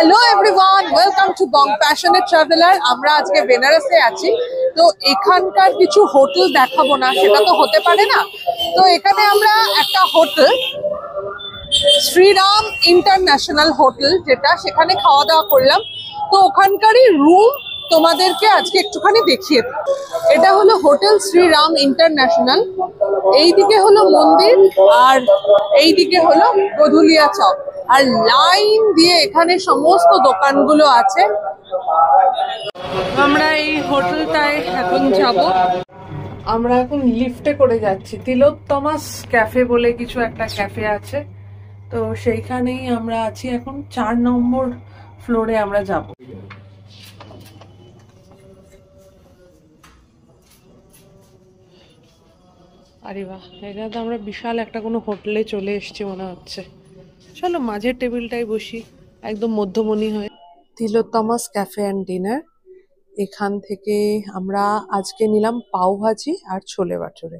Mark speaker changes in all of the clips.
Speaker 1: Hello everyone, welcome to Bong passionate traveller. আমরা আজকে বেনারসে আছি, তো এখানকার কিছু হোটেল দেখাবো না সেটা তো হতে পারে না। তো এখানে আমরা একটা হোটেল, শ্রীরাম ইন্টারন্যাশনাল হোটেল, যেটা সেখানে খাওয়া দাওয়া করলাম। তো ওখানকারই রুম তোমাদেরকে আজকে একটুখানি দেখিয়ে দিই। এটা হলো হোটেল শ্রীরাম ইন্টারন্যাশনাল। এইদিকে হলো মন্দির আর এইদিকে হলো গধুলিয়া চক, আর লাইন দিয়ে এখানে সমস্ত দোকানগুলো আছে। আমরা এই হোটেলটায় এখন যাব। আমরা এখন লিফটে করে যাচ্ছি। তিলোত্তমাস ক্যাফে বলে কিছু একটা ক্যাফে আছে, তো সেইখানেই আমরা আছি এখন। 4 নম্বর ফ্লোরে আমরা যাব। আরে বাহ, এটা তো আমরা বিশাল একটা কোনো হোটেলে চলে এসেছি মনে হচ্ছে। চলো মাঝের টেবিলটাই বসি, একদম মধ্যমণি হয়ে। তিলোত্তমাস ক্যাফে অ্যান্ড ডিনার। এখান থেকে আমরা আজকে নিলাম পাও ভাজি আর ছোলে বাটুরে,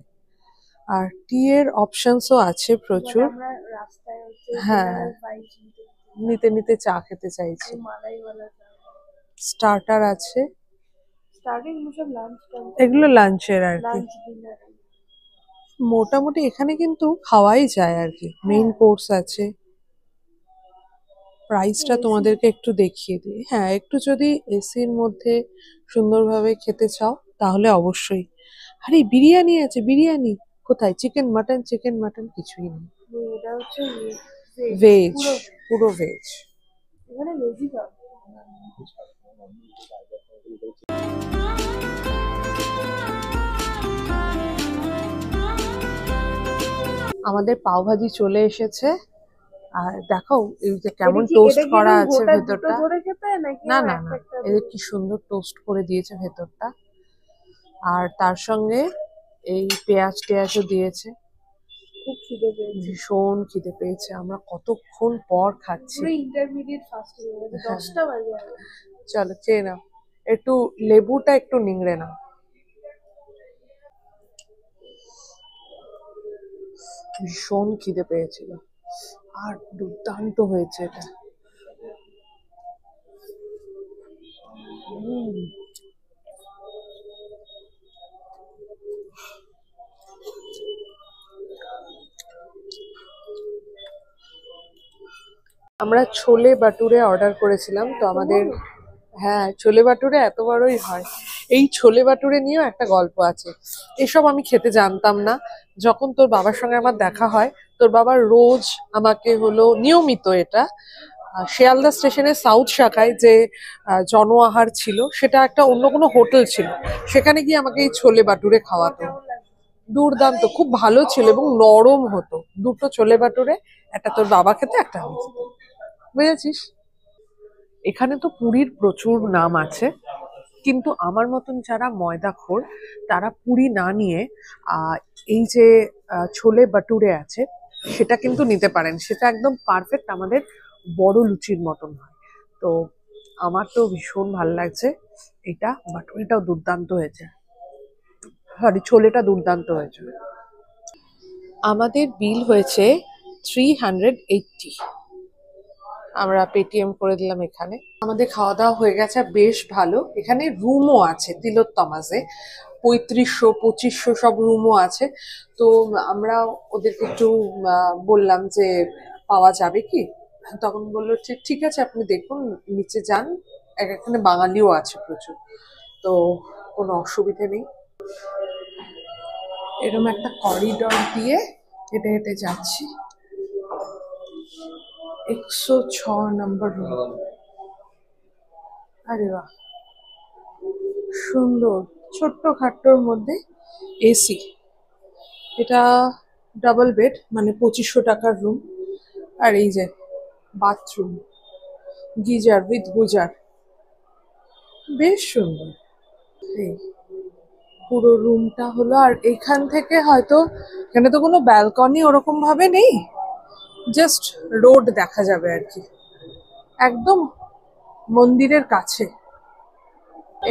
Speaker 1: আর টি এর অপশনসও আছে প্রচুর। হ্যাঁ, নিতে নিতে চা খেতে চাইছি। স্টার্টার আছে, এগুলো লাঞ্চের আর কি। মোটামুটি এখানে কিন্তু খাওয়াই যায় আর কি। মেইন কোর্স আছে। প্রাইসটা তোমাদেরকে একটু দেখিয়ে দিই। হ্যাঁ, একটু যদি এসির মধ্যে সুন্দরভাবে খেতে চাও তাহলে অবশ্যই। আরে বিরিয়ানি আছে, বিরিয়ানি কোথায়? চিকেন মাটন কিছুই নেই।
Speaker 2: এটা হচ্ছে
Speaker 1: ভেজ, পুরো ভেজ।
Speaker 2: এখানে ভেজই পাবে।
Speaker 1: আমাদের পাও ভাজি চলে এসেছে। আর দেখো এই যে কেমন টোস্ট করা আছে ভেতরটা। না না না, এদের কি সুন্দর টোস্ট করে দিয়েছে ভেতরটা। আর তার সঙ্গে এই পেঁয়াজ টেয়াজও দিয়েছে।
Speaker 2: খুব খিদে পেয়েছে,
Speaker 1: ভীষণ খিদে পেয়েছে। আমরা কতক্ষণ পর খাচ্ছি।
Speaker 2: পুরো ইন্টারমিডিয়েট ফাস্টিং হয়ে গেছে। 10টা বাজে।
Speaker 1: চলো চেয়ে নাও, একটু লেবুটা একটু নিংড়ে নাও। ভীষণ খিদে পেয়েছিল আর দুর্দান্ত হয়েছে এটা। আমরা ছোলে বাটুরে অর্ডার করেছিলাম, তো আমাদের হ্যাঁ ছোলে বাটুরে এত বড়ই হয়। এই ছোলে বাটুরে নিয়েও একটা গল্প আছে। এসব আমি খেতে জানতাম না। যখন তোর বাবার সঙ্গে আমার দেখা হয়, তোর বাবা রোজ আমাকে হলো নিয়মিত এটা শিয়ালদা স্টেশনের সাউথ শাখায় যে জন আহার ছিল, সেটা একটা অন্য কোনো হোটেল ছিল, সেখানে গিয়ে আমাকে এই ছোলে বাটুরে খাওয়াতো। দুর্দান্ত, খুব ভালো ছিল এবং নরম হতো। দুটো ছোলে বাটুরে, একটা তোর বাবা খেতে, একটা আমি খেতে। বুঝেছিস? এখানে তো পুরীর প্রচুর নাম আছে, কিন্তু আমার মতন যারা ময়দাখোর তারা পুরি না নিয়ে এই যে ছোলে বাটুরে আছে সেটা কিন্তু নিতে পারেন। সেটা একদম পারফেক্ট, আমাদের বড় লুচির মতন হয়। তো আমার তো ভীষণ ভালো লাগছে এটা। বাটুরেটাও দুর্দান্ত হয়েছে, সরি ছোলেটা দুর্দান্ত হয়েছে। আমাদের বিল হয়েছে 380। আমরা পেটিএম করে দিলাম এখানে। আমাদের খাওয়া দাওয়া হয়ে গেছে, বেশ ভালো। এখানে রুমও আছে তিলোত্তমাসে, 3500 2500 সব রুমও আছে। তো আমরা ওদেরকে একটু বললাম যে পাওয়া যাবে কি, তখন বললো ঠিক আছে আপনি দেখুন, নিচে যান, এখানে বাঙালিও আছে প্রচুর, তো কোনো অসুবিধে নেই। এরকম একটা করিডর দিয়ে হেঁটে হেঁটে যাচ্ছি। 106 নম্বর রুম। আরে বাহ, সুন্দর, ছোট্ট খাট্টোর মধ্যে এসি। এটা ডাবল বেড, মানে 2500 টাকার রুম। আর এই যে বাথরুম, গিজার উইথ গুজার, বেশ সুন্দর। এই পুরো রুমটা হলো। আর এখান থেকে হয়তো, এখানে তো কোনো ব্যালকনি ওরকম ভাবে নেই, জাস্ট রোড দেখা যাবে আর কি, একদম মন্দিরের কাছে।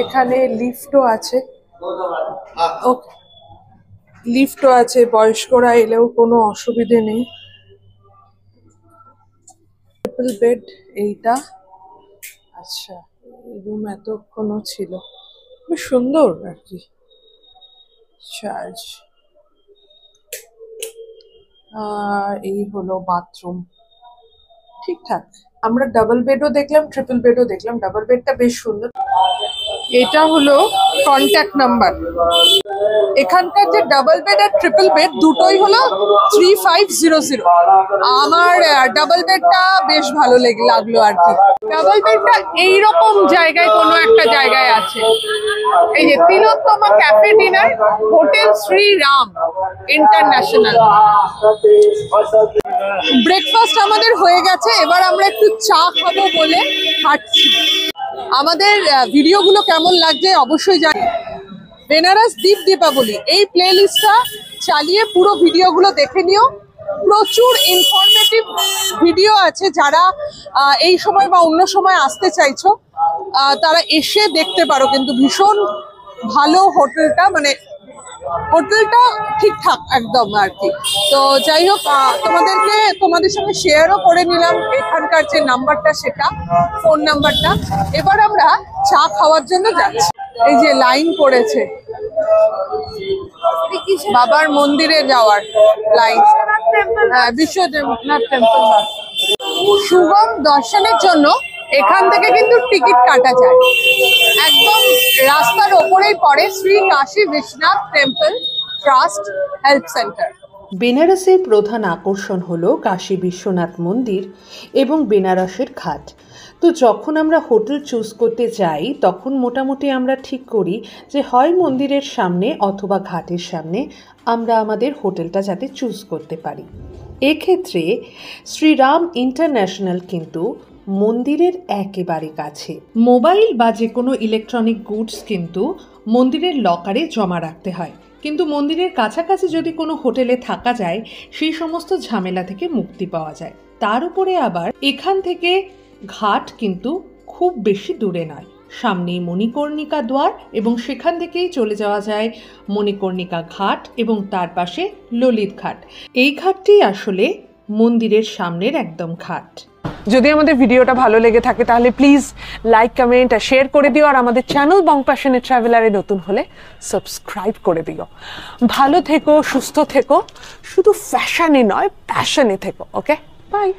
Speaker 1: এখানে লিফটও আছে। ওকে, লিফটও আছে, বয়স্করা এলেও কোনো অসুবিধে নেই। ট্রিপল বেড এইটা, আচ্ছা, এই রুম এতক্ষণও ছিল, বেশ সুন্দর আর কি। চার্জ, এই হলো বাথরুম, ঠিকঠাক। আমরা ডাবল বেডও দেখলাম, ট্রিপল বেডও দেখলাম। ডাবল বেডটা বেশ সুন্দর। এটা হলো কন্ট্যাক্ট নাম্বার। এখানকার যে ডাবল বেড আর ট্রিপল বেড দুটোই হলো 3500। আমার ডাবল বেডটা বেশ ভালো লাগলো আর কি। ডাবল বেডটা এইরকম জায়গায় কোনো একটা জায়গায় আছে, এই যে Tilottama cafe dinner, hotel Shri Ram international. Breakfast আমাদের হয়ে গেছে, এবার আমরা একটু চা খাবো বলে হাঁটছি। আমাদের ভিডিওগুলো কেমন লাগছে অবশ্যই জানি। বেনারস দীপ দীপাবলি এই প্লে লিস্টটা চালিয়ে পুরো ভিডিওগুলো দেখে নিও। প্রচুর ইনফরমেটিভ ভিডিও আছে। যারা এই সময় বা অন্য সময় আসতে চাইছো তারা এসে দেখতে পারো, কিন্তু ভীষণ ভালো হোটেলটা, মানে হোটেলটা ঠিকঠাক একদম আর কি। তো যাই হোক, তোমাদের সঙ্গে শেয়ারও করে নিলাম এখানকার যে নাম্বারটা, সেটা ফোন নাম্বারটা। এবার আমরা চা খাওয়ার জন্য যাচ্ছি। এই যে লাইন পড়েছে বাবার মন্দিরে যাওয়ার লাইন, বিশ্বনাথ টেম্পল। সুগম দর্শনের জন্য এখান থেকে কিন্তু টিকিট কাটা যায়। একদম রাস্তার ওপরেই পড়ে Shri Kashi Biswanath temple trust help centre.
Speaker 3: বেনারসের প্রধান আকর্ষণ হলো কাশী বিশ্বনাথ মন্দির এবং বেনারসের ঘাট। তো যখন আমরা হোটেল চুজ করতে যাই তখন মোটামুটি আমরা ঠিক করি যে হয় মন্দিরের সামনে অথবা ঘাটের সামনে আমরা আমাদের হোটেলটা যাতে চুজ করতে পারি। এক্ষেত্রে শ্রীরাম ইন্টারন্যাশনাল কিন্তু মন্দিরের একেবারে কাছে। মোবাইল বা যে কোনো ইলেকট্রনিক গুডস কিন্তু মন্দিরের লকারে জমা রাখতে হয়, কিন্তু মন্দিরের কাছাকাছি যদি কোনো হোটেলে থাকা যায় সেই সমস্ত ঝামেলা থেকে মুক্তি পাওয়া যায়। তার উপরে আবার এখান থেকে ঘাট কিন্তু খুব বেশি দূরে নয়, সামনেই মণিকর্ণিকা দ্বার এবং সেখান থেকেই চলে যাওয়া যায় মণিকর্ণিকা ঘাট এবং তার পাশে ললিত ঘাট। এই ঘাটটি আসলে মন্দিরের সামনের একদম ঘাট।
Speaker 1: যদি আমাদের ভিডিওটা ভালো লেগে থাকে তাহলে প্লিজ লাইক, কমেন্ট আর শেয়ার করে দিও। আর আমাদের চ্যানেল বং প্যাশনেট ট্রাভেলারে নতুন হলে সাবস্ক্রাইব করে দিও। ভালো থেকো, সুস্থ থেকো, শুধু ফ্যাশনে নয় প্যাশনে থেকো। ওকে, বাই।